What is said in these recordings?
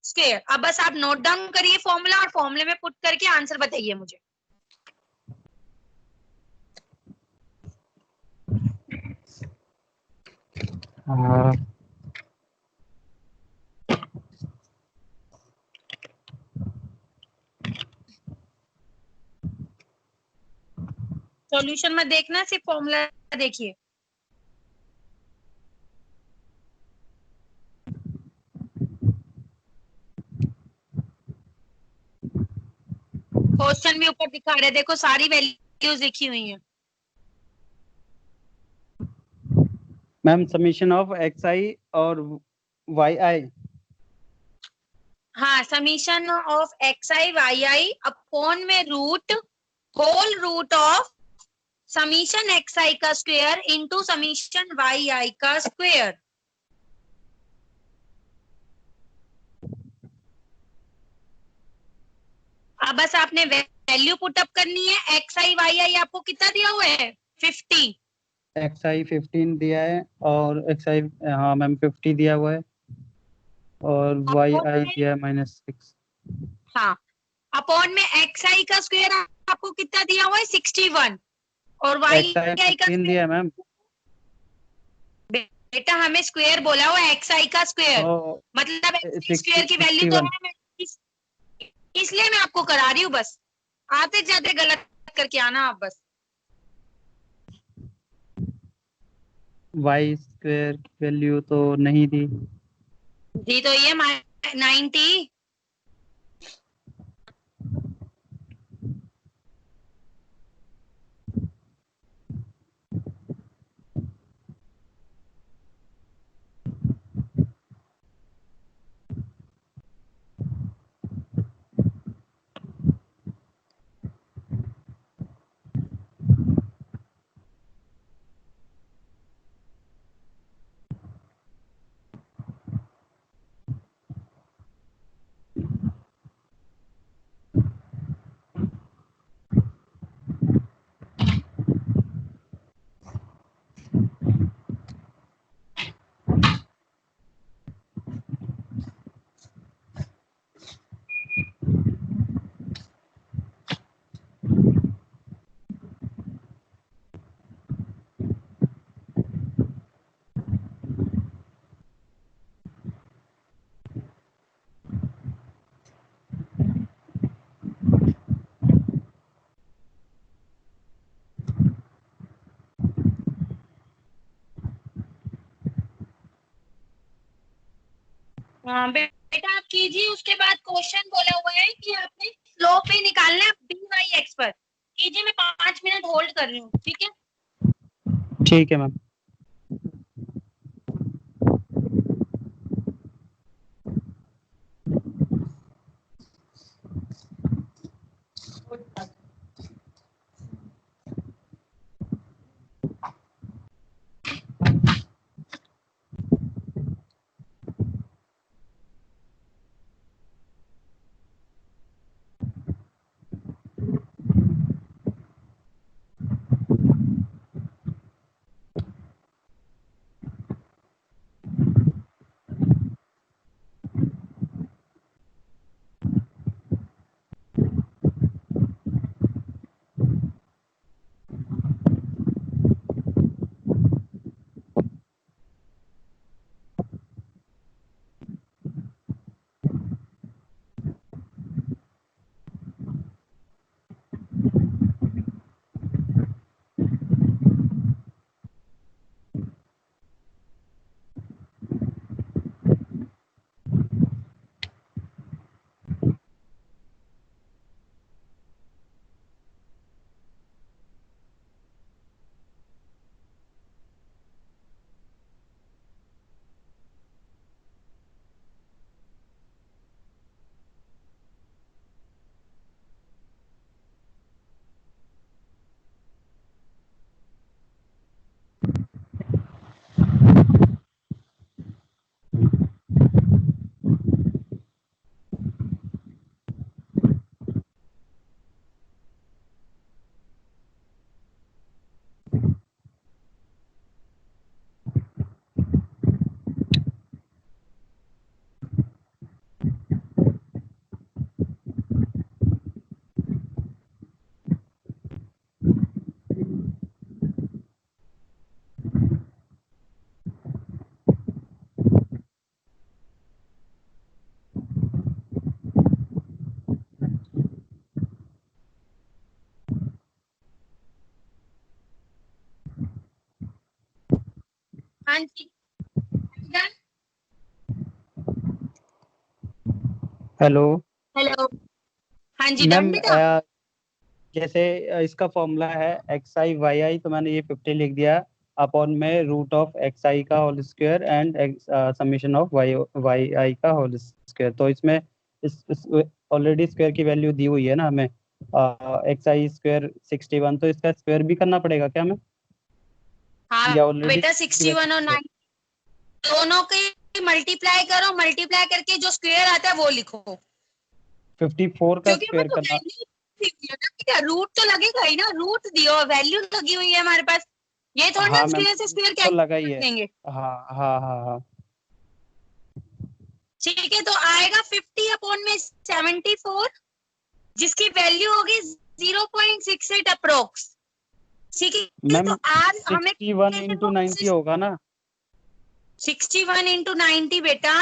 Square. अब बस आप नोट डाउन करिए फॉर्मूला और फॉर्मूले में पुट करके आंसर बताइए मुझे। सॉल्यूशन में देखना, सिर्फ फॉर्मूला देखिए। क्वेश्चन भी ऊपर दिखा रहे, देखो सारी वैल्यूज लिखी हुई हैं। Ma'am summation of x i और वाई आई। हाँ, summation of x i y i upon में root whole root of summation x i का square into summation y i का स्क्वायर। अब बस आपने वैल्यू पुटअप करनी है। एक्स आई वाई आई आपको कितना दिया हुआ है? 50। एक्स आई 15 दिया है और एक्स आई, हाँ मैम 50 दिया हुआ है और वाई आई दिया है -6। हाँ, अपॉन में एक्स आई का स्क्वायर आपको कितना दिया हुआ है? 61। और वाई एक्स आई आई का 15 दिया है मैम। बेटा हमें स्क्वायर बोला हुआ एक्स आई का स्क्वायर, और मतलब स्क्वायर की वैल्यू तो 61। है, इसलिए मैं आपको करा रही हूँ। बस आते जाते गलत करके आना आप बस। वाई स्क्वायर की वैल्यू तो नहीं दी। दी तो ये 90। बेटा आप कीजिए, उसके बाद क्वेश्चन बोला हुआ है कि आपने स्लोप ही निकालना है बी वाई एक्स पर। कीजिए, मैं 5 मिनट होल्ड कर रही हूँ, ठीक है? ठीक है मैम। हाँ जी हेलो हेलो। हाँ जी डन मैम। बेटा। जैसे इसका फॉर्मूला है एक्स आई वाई आई, तो मैंने ये 50 लिख दिया अपॉन में रूट ऑफ एक्स आई का whole square and summation of y y i का होल स्क्वायर। तो इसमें इस ऑलरेडी स्क्वायर की वैल्यू दी हुई है ना हमें, एक्स आई स्क्वायर 61, तो इसका स्क्वायर भी करना पड़ेगा क्या हमें, हाँ या ऑलरेडी बेटा की 61 और वैल्यू? 9 दोनों के मल्टीप्लाई करो, मल्टीप्लाई करके जो स्क्वायर आता है वो लिखो, 54 का क्योंकि हमें स्क्वायर तो करना? वैल्यू रूट तो लगेगा ही ना, रूट दियो वैल्यू लगी हुई है हमारे पास, ये थोड़ा ना हाँ मैम, स्क्वायर से स्क्वायर तो कैंसिल लगा ही कर है। देंगे। हाँ हाँ हाँ हाँ। ठीक है, तो आएगा 50 अपॉन में 74, जिसकी वैल्यू होगी 0.68 अप्रोक्स। ठीक है, मैम तो आज हमें 61 इंटू 90 होगा ना? 61 इंटू 90 बेटा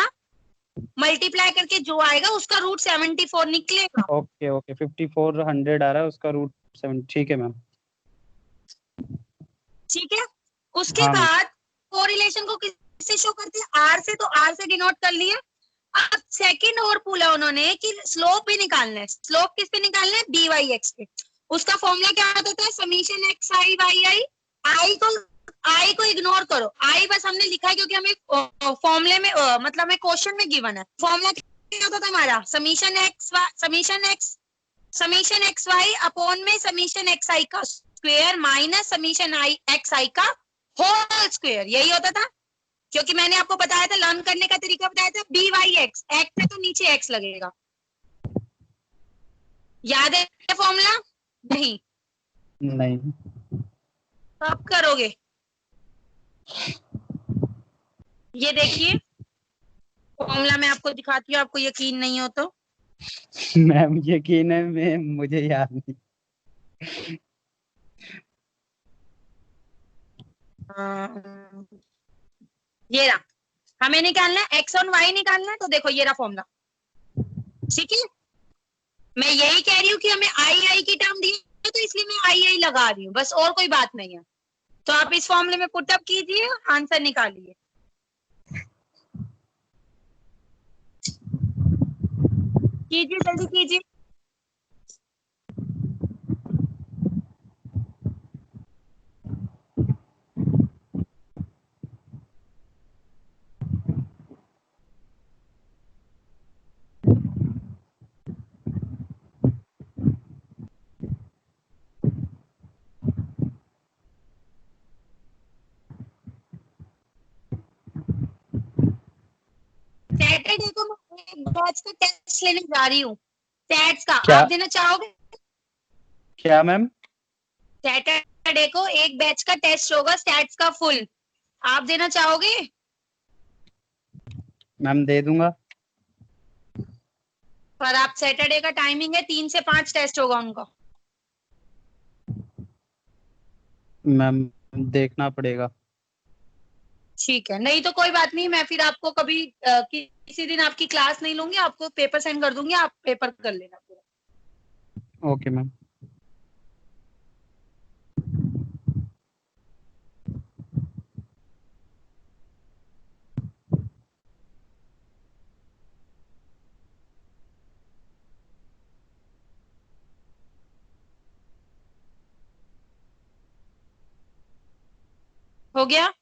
मल्टीप्लाई करके जो आएगा उसका रूट 74 निकलेगा। ओके ओके, 5400 आ रहा है, उसका रूट 7। ठीक है मैम। ठीक है, उसके हाँ मैम। बाद कोरिलेशन को किससे शो करते हैं, आर से, तो आर से डिनोट कर लिए। अब सेकंड और पूछा उन्होंने कि स्लोप भी निकालना है, स्लोप किस पे निकालना है, बी वाई एक्स पे। उसका फॉर्मूला क्या होता है, समीशन एक्स आई वाई आई। आई को इग्नोर करो, आई बस हमने लिखा है क्योंकि हमें फॉर्मूले में मतलब हमें क्वेश्चन में गिवन है। फॉर्मूला क्या होता था हमारा, समीशन एक्स वाई अपॉन में समीशन एक्स आई का square minus summation I x i का होल स्क्वायर, यही होता था। क्योंकि मैंने आपको बताया था, लर्न करने का तरीका बताया था, बी वाई एक्स, एक्स है तो नीचे एक्स लगेगा। याद है फॉर्मूला? नहीं? नहीं। कब करोगे? ये देखिए फॉर्मूला मैं आपको दिखाती हूँ, आपको यकीन नहीं हो तो। मैम यकीन है, मैं मुझे याद नहीं। ये रहा, हमें निकालना है एक्स और वाई निकालना है, तो देखो ये रहा फॉर्मूला। ठीक है, मैं यही कह रही हूँ कि हमें आई आई की टर्म दी है, तो इसलिए मैं आई आई लगा रही हूँ, बस और कोई बात नहीं है। तो आप इस फॉर्मूले में पुटअप कीजिए, आंसर निकालिए। कीजिए जल्दी कीजिए। सैटरडे को मैं एक बैच का टेस्ट लेने जा रही हूँ, सैट्स का, क्या? आप देना चाहोगे? क्या मैम? सैटरडे को एक बैच का टेस्ट होगा सैट्स का फुल, आप देना चाहोगे? मैम दे दूंगा। पर आप सैटरडे का टाइमिंग है 3 से 5 टेस्ट होगा उनका। मैम देखना पड़ेगा। ठीक है, नहीं तो कोई बात नहीं, मैं फिर आपको कभी किसी दिन आपकी क्लास नहीं लूंगी, आपको पेपर सेंड कर दूंगी, आप पेपर कर लेना पूरा। Okay ma'am. हो गया?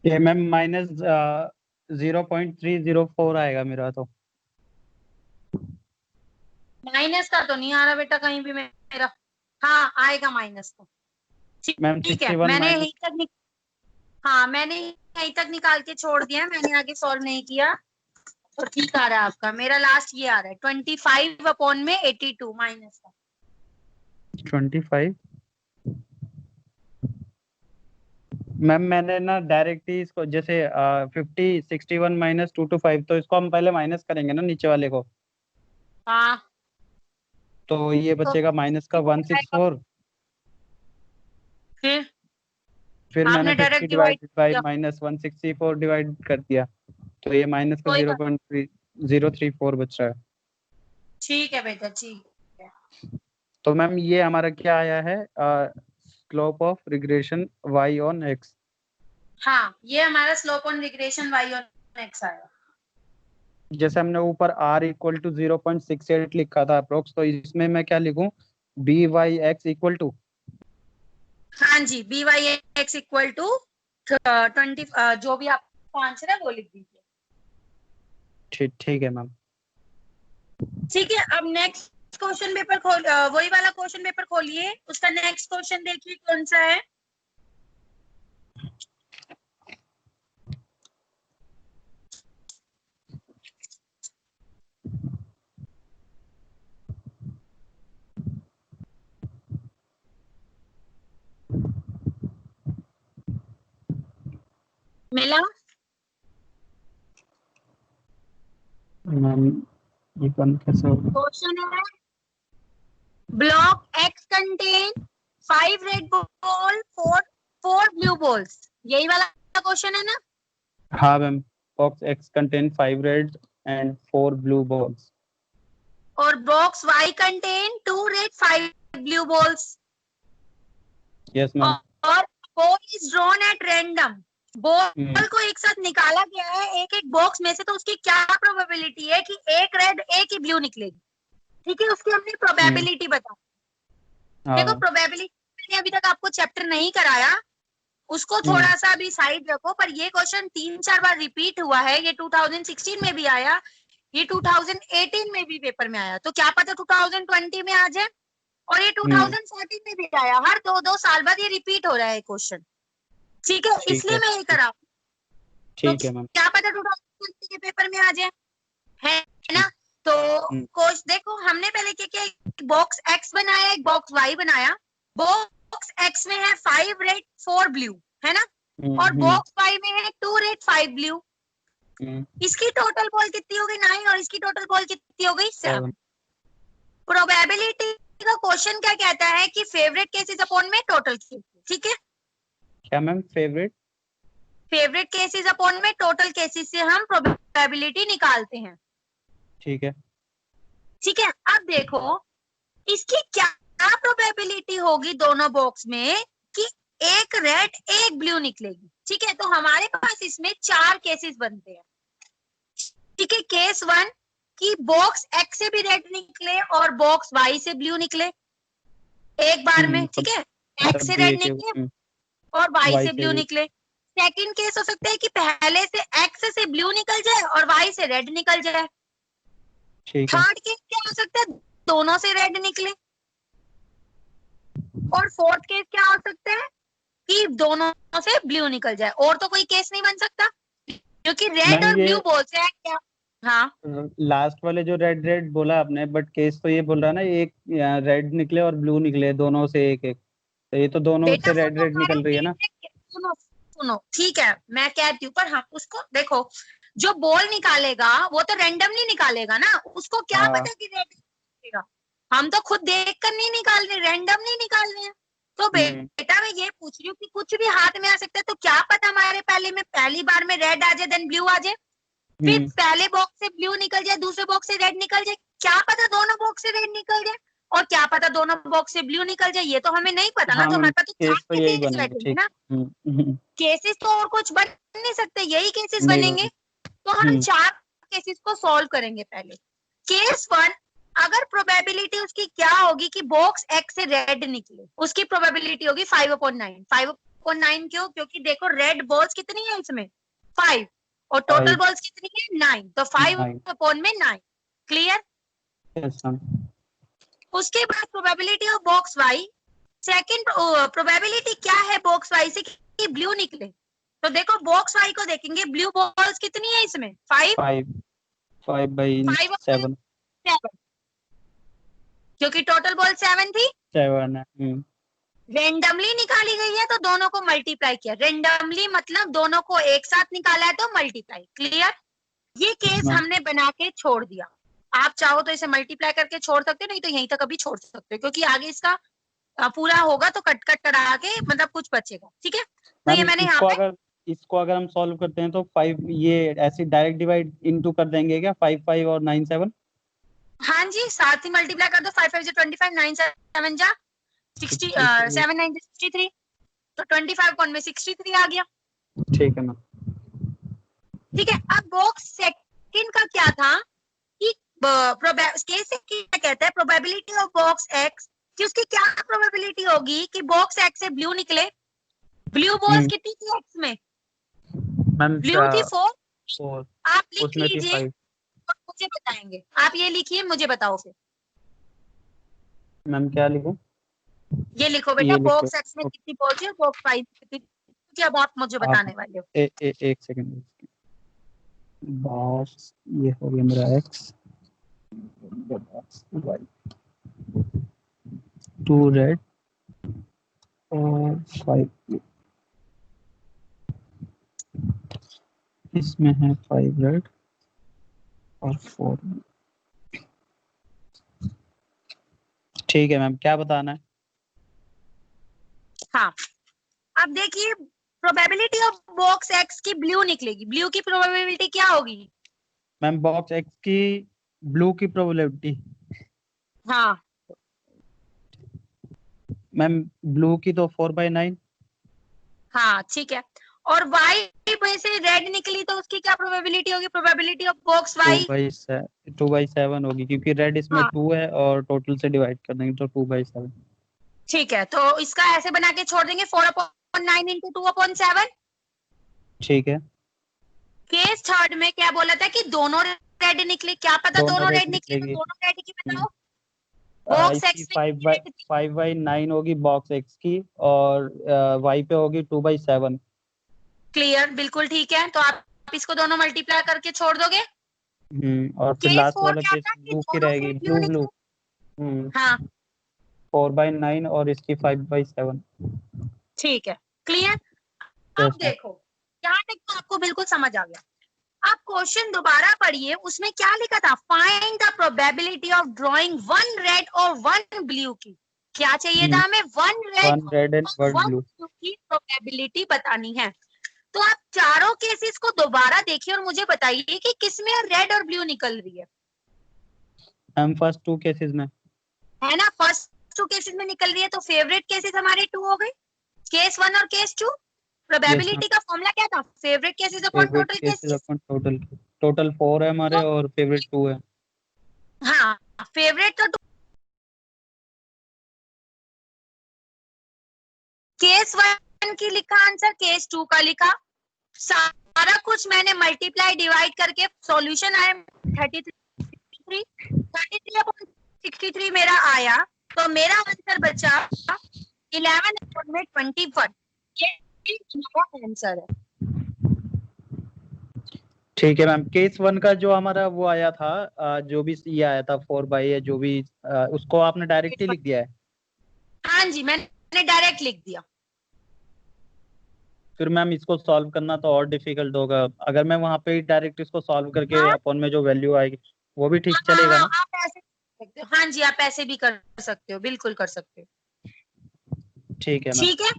ये मैम माइनस 0.304 आएगा मेरा तो। माइनस का तो नहीं आ रहा बेटा कहीं भी मेरा। हाँ आएगा माइनस का। मैम ठीक है 61 मैंने माइनस। यहीं तक हाँ मैंने यहीं तक निकाल के छोड़ दिया, मैंने आगे सॉल्व नहीं किया। तो ठीक आ रहा है आपका, मेरा लास्ट ये आ रहा है 25 अपॉन में 82 माइनस का। 25। मैम मैंने ना डायरेक्ट ही इसको जैसे 61 माइनस 225, तो इसको हम पहले माइनस करेंगे ना नीचे वाले को। हाँ तो ये तो बचेगा माइनस का 164। फिर मैंने आपने 50 डायरेक्ट डिवाइड डिवाइडेड बाई किया। माइनस 164 डिवाइड कर दिया, तो ये माइनस का कोई बात 0.034 बच रहा है। ठीक है बेटा ठीक है। तो मैम ये हमारा क्या आया है, slope of regression y on x। हाँ ये हमारा slope on regression y on x आया। जैसे हमने ऊपर r इक्वल टू 0.68 लिखा था अप्रोक्स, तो इसमें मैं क्या लिखूं, b y x equal to. हाँ जी b y x equal to 20, जो भी आपका आंसर है वो लिख दीजिए। ठीक ठीक है मैम। ठीक है अब नेक्स्ट क्वेश्चन पेपर वही वाला क्वेश्चन पेपर खोलिए, उसका नेक्स्ट क्वेश्चन देखिए कौन सा है। मिला? मैम ये बंद कैसे होगा। क्वेश्चन है block x contain 5 red ball, 4 blue balls, यही वाला क्वेश्चन है ना? हाँ ma'am, box x contain 5 red and 4 blue balls. और box y contain 2 red 5 blue balls. Yes ma'am. और ball is drawn at random, ball को एक साथ निकाला गया है एक एक बॉक्स में से, तो उसकी क्या प्रोबेबिलिटी है कि एक रेड एक ही ब्लू निकलेगी। ठीक है उसकी हमने प्रोबेबिलिटी बता। देखो हाँ। प्रोबेबिलिटी मैंने अभी तक आपको चैप्टर नहीं कराया, उसको थोड़ा सा अभी साइड रखो, पर ये क्वेश्चन 3-4 बार रिपीट हुआ है। ये 2016 में भी आया, ये 2018 में भी पेपर में आया, तो क्या पता 2020 में आ जाए। और ये 2014 में भी आया, हर 2-2 साल बाद ये रिपीट हो रहा है क्वेश्चन। ठीक है ठीक इसलिए है। मैं ये करा, तो ठीक है मैम। क्या पता 2020 के पेपर में आ जाए, है ना? ठीक। तो कोश देखो हमने पहले क्या किया, एक बॉक्स एक्स बनाया एक बॉक्स वाई बनाया। बॉक्स एक्स में है 5 रेड 4 ब्लू, है ना? और बॉक्स वाई में है 2 रेड 5 ब्लू। इसकी टोटल बॉल कितनी हो गई 9 और इसकी टोटल बॉल कितनी हो गई 7। प्रोबेबिलिटी का क्वेश्चन क्या कहता है कि फेवरेट केसेस अपॉन में टोटल केसेस। ठीक है क्या मैम, फेवरेट केसेस अपॉन में टोटल केसेस से हम प्रोबेबिलिटी निकालते हैं। ठीक है। ठीक है अब देखो इसकी क्या प्रोबेबिलिटी होगी दोनों बॉक्स में कि एक रेड एक ब्लू निकलेगी। ठीक है तो हमारे पास इसमें 4 केसेस बनते हैं। ठीक है केस 1 कि बॉक्स एक्स से भी रेड निकले और बॉक्स वाई से ब्लू निकले एक बार में। ठीक है एक्स से तब भी रेड एक निकले और वाई वाई से से ब्लू भी। निकले। सेकंड केस हो सकता है कि पहले से एक्स से ब्लू निकल जाए और वाई से रेड निकल जाए। ठीक है। थर्ड केस क्या हो सकता है दोनों से रेड निकले। और फोर्थ केस क्या हो सकता है कि दोनों से ब्लू निकल जाए, और तो कोई केस नहीं बन सकता क्योंकि रेड मैम और ये ब्लू बोलते हैं क्या। हाँ लास्ट वाले जो रेड रेड बोला आपने, बट केस तो ये बोल रहा है ना, एक रेड निकले और ब्लू निकले दोनों से एक एक, तो ये तो दोनों बेटा से वो रेड तो रेड हमारा निकल रही है ना। सुनो सुनो ठीक है मैं कहती हूँ, पर हाँ उसको देखो जो बॉल निकालेगा वो तो रैंडमली निकालेगा ना, उसको क्या हाँ। पता कि रेड निकलेगा। हम तो खुद देख कर नहीं निकाल रहे, रैंडमली निकाल रहे हैं। तो बेटा मैं ये पूछ रही हूँ कि कुछ भी हाथ में आ सकता है, तो क्या पता हमारे पहली बार में रेड आ जाए देन ब्लू आ जाए, फिर पहले बॉक्स से ब्लू निकल जाए दूसरे बॉक्स से रेड निकल जाए, क्या पता दोनों बॉक्स से रेड निकल जाए और क्या पता दोनों बॉक्स से ब्लू निकल जाए, ये तो हमें नहीं पता ना। हाँ तो मैम, हमारे पास तो 4 केस तो यही केसेस बनेंगे, बैठेंगे ठीक। ना, केसेस तो और कुछ बन नहीं सकते, यही केसेस नहीं बनेंगे। बने। तो हम 4 केसेस को सॉल्व करेंगे। पहले केस 1 अगर प्रोबेबिलिटी उसकी क्या होगी कि बॉक्स एक्स से रेड निकले, उसकी प्रोबेबिलिटी होगी 5/9। अपॉन 9 क्यों? क्योंकि देखो रेड बॉल्स कितनी है इसमें 5 और टोटल 5 बॉल्स कितनी है 9, तो 5 9 अपॉन में 9। क्लियर? यस मैम उसके बाद probability of box y, second probability क्या है बॉक्स वाई से कि ब्लू निकले? तो देखो बॉक्स वाई को देखेंगे, ब्लू बॉल्स कितनी है इसमें 5 by 5 7 7 क्योंकि टोटल बॉल 7 थी। 7 है रेंडमली निकाली गई है तो दोनों को मल्टीप्लाई किया, रेंडमली मतलब दोनों को एक साथ निकाला है तो मल्टीप्लाई। क्लियर? ये केस मैम हमने बना के छोड़ दिया। आप चाहो तो इसे मल्टीप्लाई करके छोड़ सकते हो, नहीं तो यहीं तक अभी छोड़ सकते हो, क्योंकि आगे इसका पूरा होगा तो कट कट करा के मतलब कुछ बचेगा। ठीक है, तो ये मैम मैंने यहाँ पे इसको अगर हम सॉल्व करते हैं तो 5 ये ऐसे डायरेक्ट डिवाइड इनटू कर देंगे क्या 5 5 और 9 7? हाँ जी, साथ ही मल्टीप्लाई कर दो, 5 5 25, 9 7 जा 60, 7 9 63, तो 25 कौन में 63 आ गया। ठीक है मैम ठीक है, अब बॉक्स सेकंड का क्या था कि केस क्या कहता है, प्रोबेबिलिटी ऑफ बॉक्स एक्स कि उसकी क्या प्रोबेबिलिटी होगी कि बॉक्स एक्स से ब्लू निकले। ब्लू बॉल्स कितनी थी एक्स में? मैम ब्लू थी 4। 4 आप लिख उसमें थी लीजिए 5 और मुझे बताएंगे। आप ये लिखिए, मुझे बताओ फिर। मैम क्या लिखूं? ये लिखो बेटा, ये लिखो बॉक्स एक्स में कितनी बॉल्स है, बॉक्स 5 में कितनी, क्योंकि अब आप मुझे आप बताने वाले हो। एक सेकंड बॉक्स ये हो गया मेरा x y 2 रेड और 5 blue इसमें है 5 रेड और 4 blue। ठीक है मैम क्या बताना है? हाँ, अब देखिए प्रोबेबिलिटी ऑफ बॉक्स एक्स की ब्लू निकलेगी, ब्लू की प्रोबेबिलिटी क्या होगी? मैम बॉक्स x की ब्लू की प्रोबेबिलिटी हाँ मैम ब्लू की तो 4/9 हाँ ठीक है, और वाई में से रेड निकली तो उसकी क्या प्रोबेबिलिटी होगी? प्रोबेबिलिटी ऑफ बॉक्स वाई 2/7 होगी क्योंकि रेड इसमें हाँ 2 है और टोटल से डिवाइड कर देंगे तो 2/7। ठीक है, तो इसका ऐसे बना के छोड़ देंगे 4/9 इंटू 2/7। ठीक है केस थर्ड में क्या बोला था कि दोनों रेड निकले, क्या पता दोनों दोनों रेड रेड निकले, तो निकलेगी दोनों रेड की बताओ। बॉक्स इसकी एक्स में कितनी रेड थी? 5/9 होगी बॉक्स x की और y पे होगी 2/7। क्लियर, बिल्कुल ठीक है, तो आप इसको दोनों मल्टीप्लाई करके छोड़ दोगे। और फिर केस लास्ट फोर वाला क्या केस था कि ब्लू की दोनों रहेगी से ब्लू ब्लू निकले। हम्म हाँ 4/9 और इसकी 5/7। ठीक है, क्लियर। अब यस मैम देखो यहाँ तक तो आपको बिल्कुल समझ आ गया। आप क्वेश्चन दोबारा पढ़िए, उसमें क्या लिखा था? Find the probability of drawing 1 red और 1 ब्लू की। क्या चाहिए था हमें? 1 रेड 1 रेड एंड और 1 1 ब्लू। ब्लू की प्रोबेबिलिटी बतानी है। तो आप चारों केसेस को दोबारा देखिए और मुझे बताइए कि किसमें रेड और ब्लू निकल रही है। हम फर्स्ट 2 केसेस में है ना, फर्स्ट 2 केसेस में निकल रही है, तो फेवरेट केसेस हमारे 2 हो गए, केस 1 और केस 2। यस मैम प्रोबेबिलिटी का फॉर्मूला क्या था? Favourite cases upon favourite total cases cases. अपन टोटल 4 है हमारे तो और फेवरेट 2 है। हाँ, फेवरेट तो केस 1 की लिखा आंसर, केस 2 का लिखा, सारा कुछ मैंने मल्टीप्लाई डिवाइड करके सॉल्यूशन आया 33 33 मेरा आया, तो मेरा आंसर बचा 11 में 21। ये मेरा आंसर है। ठीक है मैम केस 1 का जो हमारा वो आया था जो भी ये आया था 4/, है जो भी उसको आपने डायरेक्ट ही लिख दिया है? हाँ जी, मैंने डायरेक्ट लिख दिया। फिर मैम इसको सॉल्व करना तो और डिफिकल्ट होगा। अगर मैं वहां पे डायरेक्ट इसको सॉल्व करके हाँ अपन में जो वैल्यू आएगी वो भी ठीक हाँ चलेगा हाँ, ना? आप ऐसे कर सकते हो। हाँ जी, आप ऐसे भी कर सकते हो, बिल्कुल कर सकते हो। ठीक है मैम ठीक है,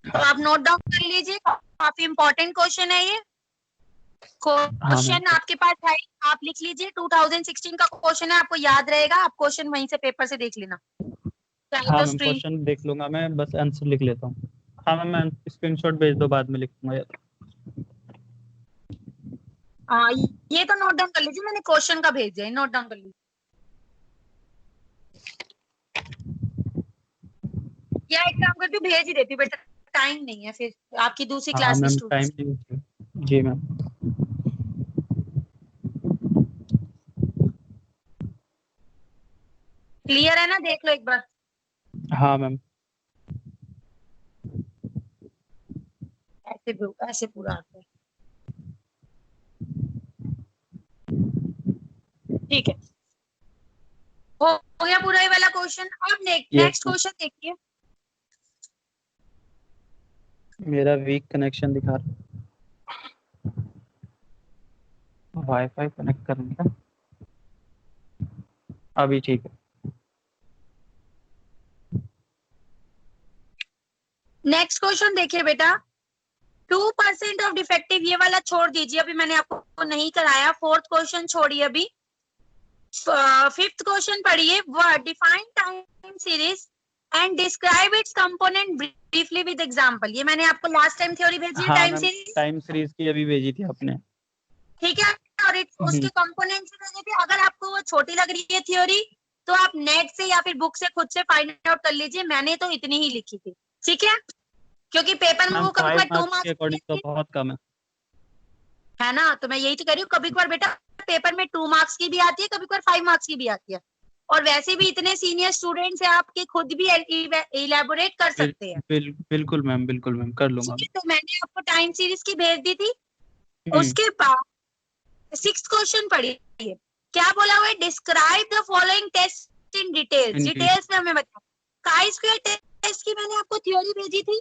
तो आप नोट डाउन कर लीजिए, काफी इंपॉर्टेंट क्वेश्चन है ये। हाँ मैम क्वेश्चन आपके पास है, आप लिख लीजिए, 2016 का क्वेश्चन है, आपको याद रहेगा, आप क्वेश्चन वहीं से पेपर से देख लेना, चाहे हाँ तो मैम स्क्रीन। क्वेश्चन देख लूंगा मैं बस आंसर लिख लेता हूँ। हाँ मैम मैं स्क्रीनशॉट भेज दो बाद में लिखूंगा यार। हाँ, ये तो नोट डाउन कर लीजिए, मैंने क्वेश्चन का भेज दिया, नोट डाउन कर लीजिए। या एक काम करती हूँ, भेज ही देती हूँ बेटा, टाइम नहीं है, फिर आपकी दूसरी हाँ क्लास की मैम, टाइम स्टूडेंट्स। नहीं है। जी मैम। क्लियर है ना, देख लो एक बार। हाँ मैम। ऐसे पूरा आता है, ठीक है। हो गया पूरा ये वाला क्वेश्चन। अब यस नेक्स्ट मैम। क्वेश्चन देखिए। मेरा वीक कनेक्शन दिखा रहा है, वाईफाई कनेक्ट करने का। अभी ठीक है। नेक्स्ट क्वेश्चन देखिए बेटा। 2% ऑफ डिफेक्टिव, ये वाला छोड़ दीजिए, अभी मैंने आपको नहीं कराया। फोर्थ क्वेश्चन छोड़िए अभी। फिफ्थ क्वेश्चन पढ़िए। Define time series and describe it's component briefly with example. ये मैंने आपको लास्ट टाइम थ्योरी भेजी है हाँ time ma'am, series, time series की अभी भेजी थी आपने। ठीक है। और उसके कंपोनेंट्स भेजे थे। अगर आपको वो छोटी लग रही है थ्योरी, तो आप नेट से या फिर बुक से खुद से फाइंड आउट कर लीजिए। मैंने तो इतनी ही लिखी थी, ठीक है, क्योंकि पेपर में मैम वो कभी 5 कभार 2 मार्क्स के मार्क्स अकॉर्डिंग तो बहुत कम है। है ना। तो मैं यही तो कह रही हूँ, कभी कभार बेटा पेपर में 2 मार्क्स की भी आती है, कभी कभार 5 मार्क्स की भी आती है। और वैसे भी इतने सीनियर स्टूडेंट्स हैं आपके, खुद भी इलेबोरेट कर सकते हैं। बिल्कुल मैम, बिल्कुल मैम, कर लूंगा ठीक मैं। है, तो मैंने आपको टाइम सीरीज की भेज दी थी। हम्म। उसके बाद 6th क्वेश्चन पढ़िए। क्या बोला हुआ है? Describe the following test in details. इंडी। डिटेल्स में हमें बताओ। काई स्क्वायर टेस्ट की मैंने आपको थ्योरी भेजी थी,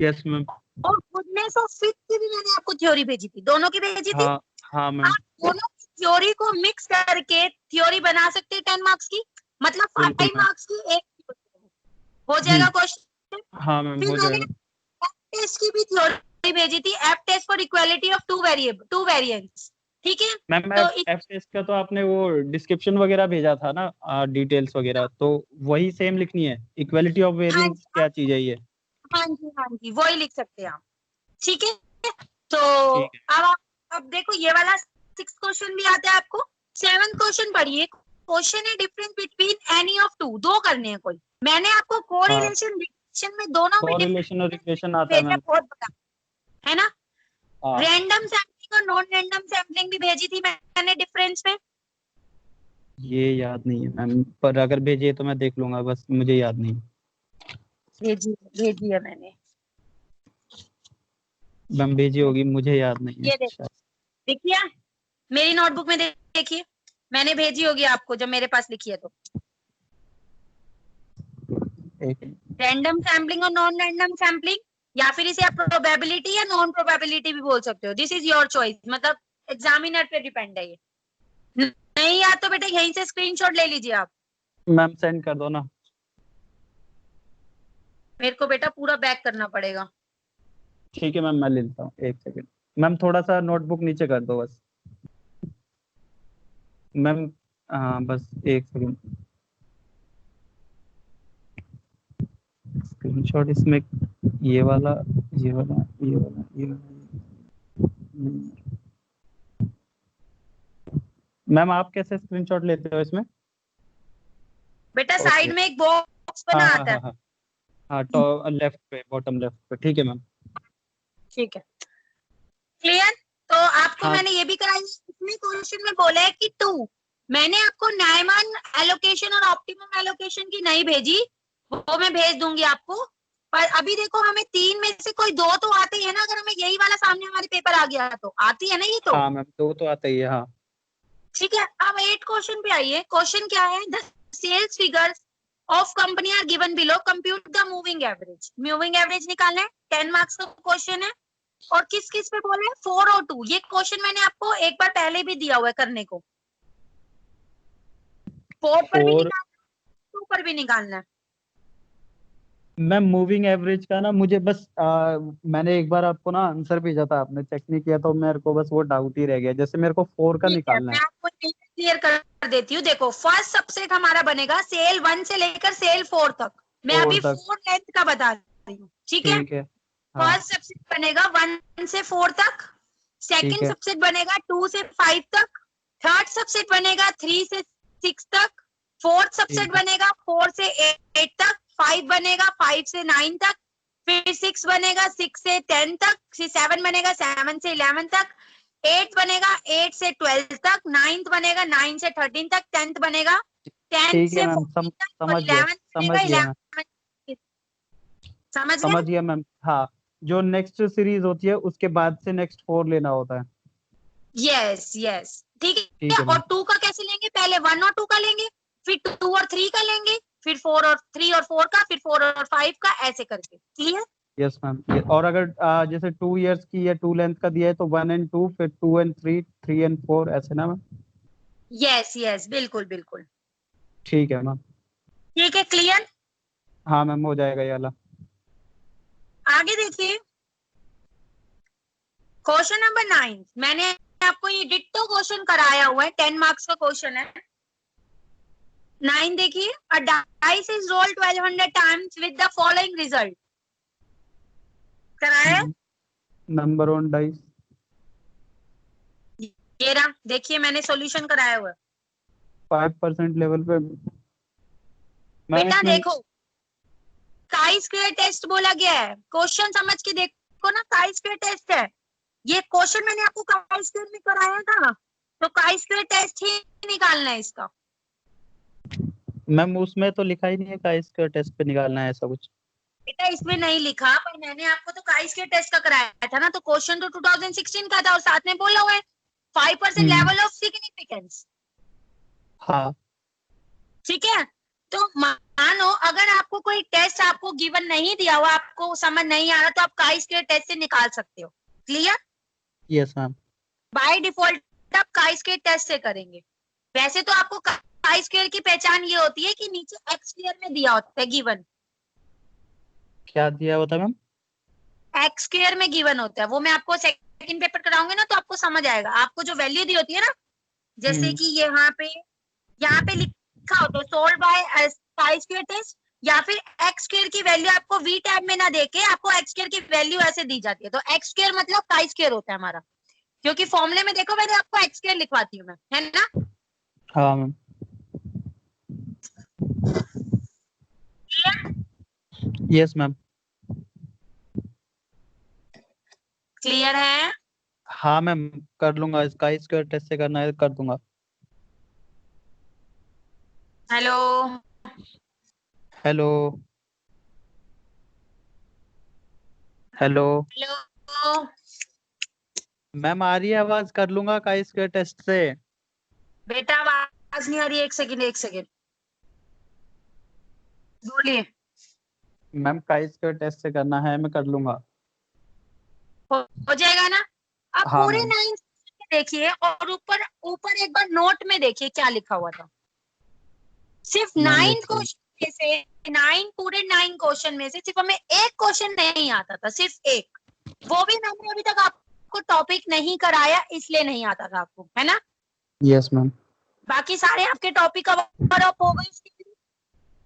यस मैम। और गुडनेस ऑफ फिट की भी मैंने आपको थ्योरी भेजी थी। दोनों की भेजी थी। हाँ हाँ मैम। आप दोनों थ्योरी को मिक्स करके थ्योरी बना सकते हैं 10 मार्क्स की, मतलब बिल्कुल 5 मैम। मार्क्स की एक हो जाएगा हम्म। क्वेश्चन। हाँ मैम, फिर हो मैंने जाएगा। एफ टेस्ट की भी थ्योरी भेजी थी, F test for equality of two variants, ठीक है। मैम तो एफ टेस्ट का तो आपने वो डिस्क्रिप्शन वगैरह भेजा था ना, डिटेल्स वगैरह, तो वही सेम लिखनी है। इक्वालिटी ऑफ हाँ वेरिएंस क्या चीज है ये? हाँ जी, हाँ जी, वही लिख सकते हैं आप, ठीक है। तो ठीक है। अब देखो ये वाला 6th क्वेश्चन भी आता है आपको। 7th क्वेश्चन पढ़िए। क्वेश्चन है difference between any of two. दो करने हैं कोई। मैंने आपको हाँ, कोरिलेशन रिलेशन में दोनों में कोरिलेशन और डिफरेंस रिग्रेशन आता है भेजा, मैम। बहुत बता है ना। हाँ, रैंडम सैम्पलिंग और नॉन रैंडम सैम्पलिंग भी भेजी थी मैंने डिफरेंस में। ये याद नहीं है मैम, पर अगर भेजिए तो मैं देख लूंगा, बस मुझे याद नहीं। भेजी है मैंने। मैम भेजी होगी, मुझे याद नहीं है ये शायद। देखिए, मेरी नोटबुक में देखिए, मैंने भेजी होगी आपको जब मेरे पास लिखी है तो। एक रैंडम सैम्पलिंग और नॉन रैंडम सैम्पलिंग, या फिर इसे आप प्रोबेबिलिटी या नॉन प्रोबेबिलिटी भी बोल सकते हो। दिस इज योर चॉइस, मतलब एग्जामिनर पे डिपेंड है ये। नहीं याद तो बेटा यहीं से स्क्रीनशॉट ले लीजिए आप। मैम सेंड कर दो ना। मेरे को बेटा पूरा बैक करना पड़ेगा। ठीक है मैम, मैं ले लेता हूँ, एक सेकंड। मैम थोड़ा सा नोटबुक नीचे कर दो बस। मैम हाँ, बस एक सेकंड। स्क्रीनशॉट इसमें ये वाला, ये वाला, ये वाला, ये वाला। मैम आप कैसे स्क्रीनशॉट लेते हो इसमें? बेटा ओके। साइड में एक बॉक्स हाँ बना हाँ आता हाँ है। हाँ। हाँ, टॉप लेफ्ट पे, बॉटम लेफ्ट पे, ठीक है मैम। ठीक है, क्लियर। तो आपको हाँ मैंने ये भी कराई, इसमें क्वेश्चन में बोला है कि टू। मैंने आपको न्यायमान एलोकेशन और ऑप्टिमम एलोकेशन की नहीं भेजी, वो मैं भेज दूंगी आपको। पर अभी देखो, हमें 3 में से कोई 2 तो आते ही है ना। अगर हमें यही वाला सामने हमारे पेपर आ गया तो आती है ना ये तो। हाँ मैम, दो तो आता ही है, हाँ। ठीक है, अब 8 क्वेश्चन पे आइए। क्वेश्चन क्या है? The sales figures of company are given below, compute the moving average. Moving average निकालना है, 10 मार्क्स का क्वेश्चन है। और किस किस पे बोले? 4 और 2। ये क्वेश्चन मैंने आपको एक बार पहले भी दिया हुआ है करने को। 4 पर भी फोर। निकालना है, 2 पर भी निकालना है। मैम मूविंग एवरेज का ना मुझे बस मैंने एक बार आपको ना आंसर भेजा था, आपने चेक नहीं किया, तो मेरे को बस वो डाउट ही रह गया। जैसे मेरे को 4 का ठीक है, निकालना मैं है। आपको क्लियर कर देती हूँ। देखो, फर्स्ट सबसेट हमारा बनेगा सेल 1 से लेकर सेल 4 तक। मैं 4 अभी तक। 4 लेंथ का बता रही हूँ, ठीक है। ठीक है। हाँ। फर्स्ट सबसेट बनेगा 1 से 4 तक। ठीक सेकंड है। सबसेट बनेगा 2 से 5 तक। थर्ड सबसेट बनेगा 3 से 6 तक। फोर्थ सबसेट ठीक है। बनेगा 4 से 8 तक। 5 बनेगा 5 से 9 तक। फिर 6 बनेगा 6 से 10 तक, फिर 7 बनेगा 7 से 11 तक, 8 बनेगा 8 से 12 तक, 9th बनेगा 9 से 13 तक, 10th बनेगा 10 ठीक है से मैम, 14 तक, और समझ गया 11th समझ बनेगा गया मैम, 11। समझ समझ गए? गया मैम। हाँ, जो नेक्स्ट सीरीज होती है उसके बाद से नेक्स्ट 4 लेना होता है। यस यस, ठीक ठीक है। है और मैम। 2 का कैसे लेंगे? पहले 1 और 2 का लेंगे, फिर 2 और 3 का लेंगे, फिर 4 और 3 और 4 का, फिर 4 और 5 का, ऐसे करके। क्लियर? Yes ma'am. और अगर जैसे 2 इयर्स की या 2 लेंथ का दिया है तो 1 and 2, फिर 2 and 3, 3 and 4, ऐसे ना मैम? यस यस, बिल्कुल बिल्कुल। ठीक है मैम। ठीक है, क्लियर? हाँ मैम, हो जाएगा ये वाला। आगे देखिए, क्वेश्चन नंबर 9। मैंने आपको ये डिट्टो क्वेश्चन कराया हुआ है, 10 मार्क्स का क्वेश्चन है। 9 देखिए, अ dice is rolled 1200 times with the following result. कराया है? Number on dice. ये रहा, देखिए मैंने सॉल्यूशन कराया हुआ है। 5% लेवल पे मैम बेटा इसमें। देखो, काई स्क्वायर टेस्ट बोला गया है, क्वेश्चन समझ के देखो ना, काई स्क्वायर टेस्ट है ये क्वेश्चन। मैंने आपको काई स्क्वायर में कराया था, तो काई स्क्वायर टेस्ट ही निकालना है इसका। मैम उसमें तो लिखा ही नहीं है का इसका टेस्ट पे निकालना है ऐसा कुछ। बेटा इसमें नहीं लिखा, पर मैंने आपको तो काई स्क्वायर टेस्ट का कराया था ना, तो क्वेश्चन तो 2016 का था, और साथ में बोला हुआ है 5% लेवल ऑफ सिग्निफिकेंस। हाँ। ठीक है, तो मानो अगर आपको कोई टेस्ट आपको गिवन नहीं दिया हुआ, आपको समझ नहीं आ रहा, तो आप काई स्क्वायर टेस्ट से निकाल सकते हो। Clear? Yes ma'am. By default आप काई स्क्वायर टेस्ट से करेंगे। वैसे तो आपको काई स्क्वायर की पहचान ये होती है कि नीचे एक्स स्क्वायर में दिया होता है गिवन। क्या दिया होता है मैम? एक्स स्क्वायर में गिवन होता है, वो मैं आपको सेकंड पेपर कराऊंगी ना, तो आपको समझ आएगा। आपको जो वैल्यू दी होती है ना, जैसे कि यहाँ पे लिखा होता है solve by chi square test, या फिर एक्स स्क्वायर की वैल्यू आपको वी टैब में ना देके आपको एक्स स्क्वायर की वैल्यू ऐसे दी जाती है, तो एक्स स्क्वायर मतलब काई स्क्वायर होता है हमारा। क्योंकि फॉर्मूले में देखो, मैंने आपको एक्स स्क्वायर लिखवाती हूँ मैं, है ना? हाँ मैम। Yes ma'am. क्लियर है? हाँ मैम, कर लूंगा, इसका स्क्वायर टेस्ट से करना है कर दूंगा। Hello? Hello. Hello. Hello? Ma'am आ रही है आवाज, कर लूंगा का स्क्वायर टेस्ट से। बेटा आवाज नहीं आ रही, एक सेकंड एक सेकंड, बोलिए। मैम का स्क्वायर टेस्ट से करना है, मैं कर लूंगा। हो जाएगा ना? आप हाँ पूरे मैम। 9 देखिए, और ऊपर ऊपर एक बार नोट में देखिए क्या लिखा हुआ था। सिर्फ मैम 9 एक सेकंड। क्वेश्चन में से, 9 क्वेश्चन में से सिर्फ हमें एक क्वेश्चन नहीं आता था, सिर्फ एक। वो भी मैंने अभी तक आपको टॉपिक नहीं कराया, इसलिए नहीं आता था आपको, है ना? Yes ma'am. बाकी सारे आपके टॉपिक कवर अप हो गए।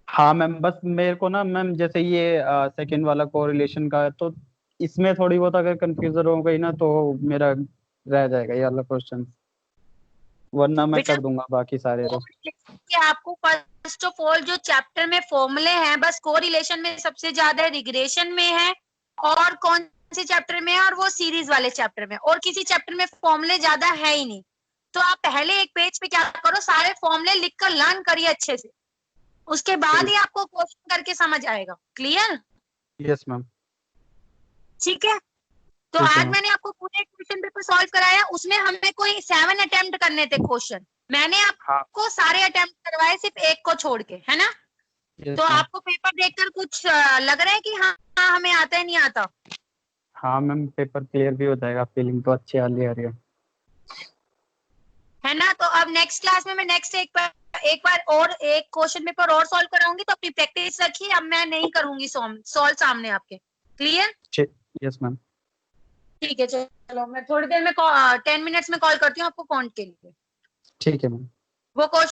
हाँ मैम, बस मेरे को ना मैम, जैसे ये सेकंड वाला कोरिलेशन का है, तो इसमें थोड़ी बहुत अगर कंफ्यूजन हो गई ना तो मेरा रह जाएगा ये वाला क्वेश्चन, वरना मैं बेटा कर दूंगा बाकी सारे तो। कि आपको फर्स्ट ऑफ ऑल जो चैप्टर में फॉर्मूले हैं, बस कोरिलेशन में सबसे ज्यादा है, रिग्रेशन में है, और कौन से चैप्टर में है, और वो सीरीज वाले चैप्टर में, और किसी चैप्टर में फॉर्मूले ज्यादा है ही नहीं। तो आप पहले एक पेज पे क्या करो, सारे फॉर्मूले लिखकर लर्न करिए अच्छे से, उसके बाद ही आपको क्वेश्चन करके समझ आएगा। क्लियर? Yes ma'am. ठीक है, तो ठीक है आज मैम। मैंने आपको पूरे क्वेश्चन पेपर सॉल्व कराया, उसमें हमें कोई 7 अटेम्प्ट करने थे क्वेश्चन, मैंने हाँ। आपको सारे अटेम्प्ट करवाए सिर्फ एक को छोड़ के, है ना? तो यस मैम। आपको पेपर देखकर कुछ लग रहा है कि हाँ हाँ हमें आता है, नहीं आता? हाँ मैम, पेपर क्लियर भी हो जाएगा, फीलिंग तो अच्छी आ रही है। है ना? तो अब नेक्स्ट क्लास में मैं नेक्स्ट एक बार और एक क्वेश्चन पेपर और सॉल्व कराऊंगी, तो अपनी प्रैक्टिस रखिए, अब मैं नहीं करूंगी सॉल्व सामने आपके। क्लियर? Yes ma'am. ठीक है, चलो मैं थोड़ी देर में 10 मिनट्स में कॉल करती हूँ आपको कॉन्ट के लिए। ठीक है मैम। वो क्वेश्चन